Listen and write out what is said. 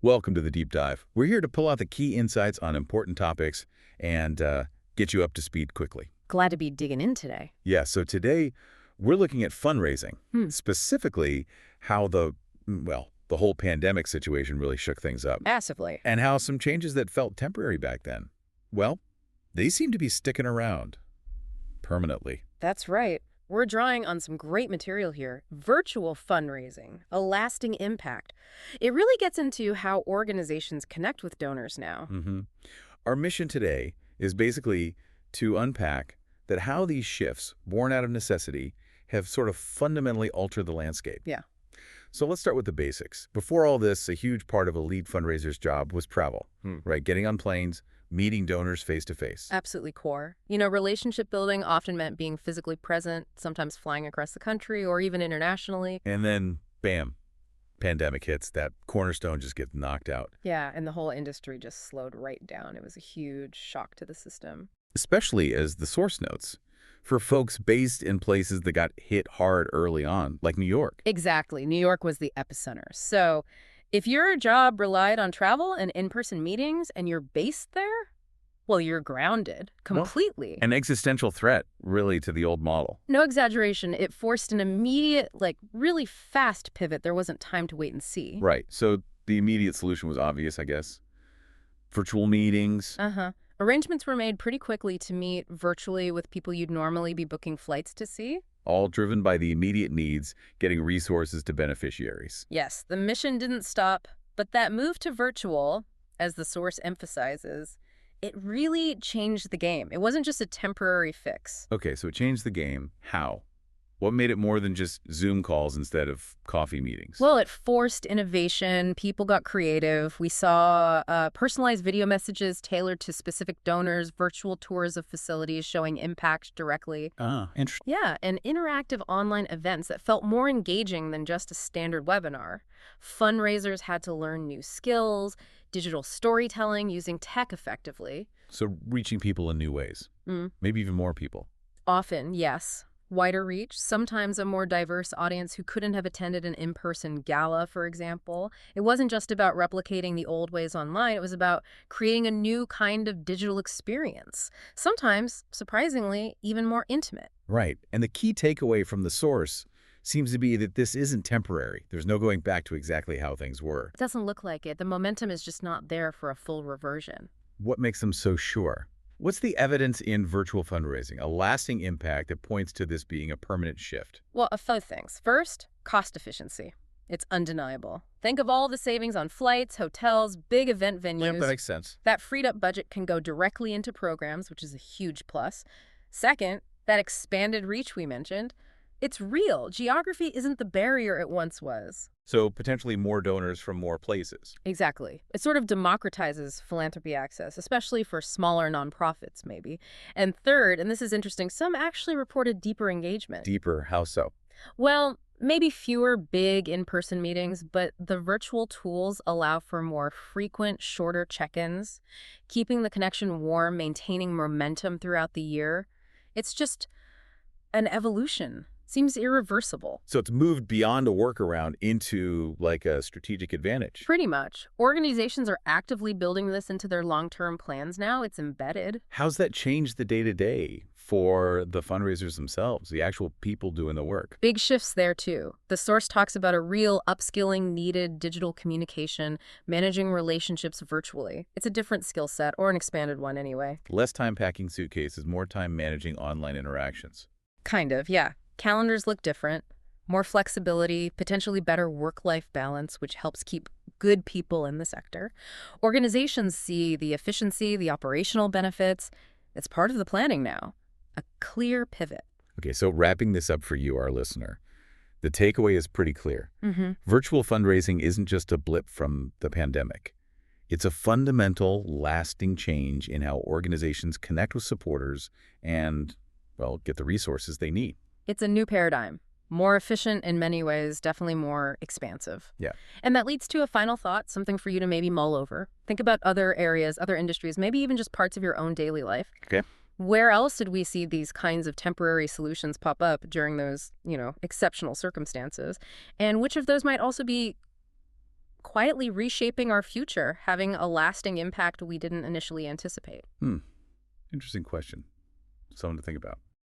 Welcome to the Deep Dive. We're here to pull out the key insights on important topics and get you up to speed quickly. Glad to be digging in today. Yeah, so today we're looking at fundraising, specifically how the whole pandemic situation really shook things up, Massively. and how some changes that felt temporary back then, well, they seem to be sticking around permanently. That's right. We're drawing on some great material here. Virtual fundraising, a lasting impact. It really gets into how organizations connect with donors now. Our mission today is basically to unpack that how these shifts, born out of necessity, have sort of fundamentally altered the landscape. Yeah. So let's start with the basics. Before all this, a huge part of a lead fundraiser's job was travel, right? Getting on planes, meeting donors face-to-face. Absolutely core. You know, relationship building often meant being physically present, sometimes flying across the country or even internationally. And then, bam, pandemic hits. That cornerstone just gets knocked out. Yeah, and the whole industry just slowed right down. It was a huge shock to the system. Especially as the source notes for folks based in places that got hit hard early on, like New York. Exactly. New York was the epicenter. So if your job relied on travel and in-person meetings and you're based there, well, you're grounded completely. An existential threat, really, to the old model. No exaggeration. It forced an immediate, really fast pivot. There wasn't time to wait and see. Right. So the immediate solution was obvious, I guess. Virtual meetings. Arrangements were made pretty quickly to meet virtually with people you'd normally be booking flights to see. All driven by the immediate needs, getting resources to beneficiaries. Yes, the mission didn't stop, but that move to virtual, as the source emphasizes, it really changed the game. It wasn't just a temporary fix. Okay, so it changed the game. How? What made it more than just Zoom calls instead of coffee meetings? Well, it forced innovation. People got creative. We saw personalized video messages tailored to specific donors, virtual tours of facilities showing impact directly. Interesting. Yeah, and interactive online events that felt more engaging than just a standard webinar. Fundraisers had to learn new skills, digital storytelling, using tech effectively. So reaching people in new ways. Maybe even more people. Often, yes. Wider reach, sometimes a more diverse audience who couldn't have attended an in-person gala, for example. It wasn't just about replicating the old ways online. It was about creating a new kind of digital experience. Sometimes, surprisingly, even more intimate. Right. And the key takeaway from the source seems to be that this isn't temporary. There's no going back to exactly how things were. It doesn't look like it. The momentum is just not there for a full reversion. What makes them so sure? What's the evidence in virtual fundraising, a lasting impact that points to this being a permanent shift? Well, a few things. First, cost efficiency. It's undeniable. Think of all the savings on flights, hotels, big event venues. Yeah, that makes sense. That freed up budget can go directly into programs, which is a huge plus. Second, that expanded reach we mentioned. It's real. Geography isn't the barrier it once was. So potentially more donors from more places. Exactly. It sort of democratizes philanthropy access, especially for smaller nonprofits, maybe. And third, and this is interesting, some actually reported deeper engagement. Deeper, how so? Well, maybe fewer big in-person meetings, but the virtual tools allow for more frequent, shorter check-ins, keeping the connection warm, maintaining momentum throughout the year. It's just an evolution. Seems irreversible. So it's moved beyond a workaround into like a strategic advantage. Pretty much. Organizations are actively building this into their long-term plans now. It's embedded. How's that changed the day-to-day for the fundraisers themselves, the actual people doing the work? Big shifts there, too. The source talks about a real upskilling needed digital communication, managing relationships virtually. It's a different skill set, or an expanded one anyway. Less time packing suitcases, more time managing online interactions. Kind of, yeah. Calendars look different, more flexibility, potentially better work-life balance, which helps keep good people in the sector. Organizations see the efficiency, the operational benefits. It's part of the planning now. A clear pivot. Okay, so wrapping this up for you, our listener, the takeaway is pretty clear. Virtual fundraising isn't just a blip from the pandemic. It's a fundamental, lasting change in how organizations connect with supporters and, well, get the resources they need. It's a new paradigm. More efficient in many ways, definitely more expansive. Yeah. And that leads to a final thought, something for you to maybe mull over. Think about other areas, other industries, maybe even just parts of your own daily life. Okay. Where else did we see these kinds of temporary solutions pop up during those, exceptional circumstances? And which of those might also be quietly reshaping our future, having a lasting impact we didn't initially anticipate. Interesting question. Something to think about.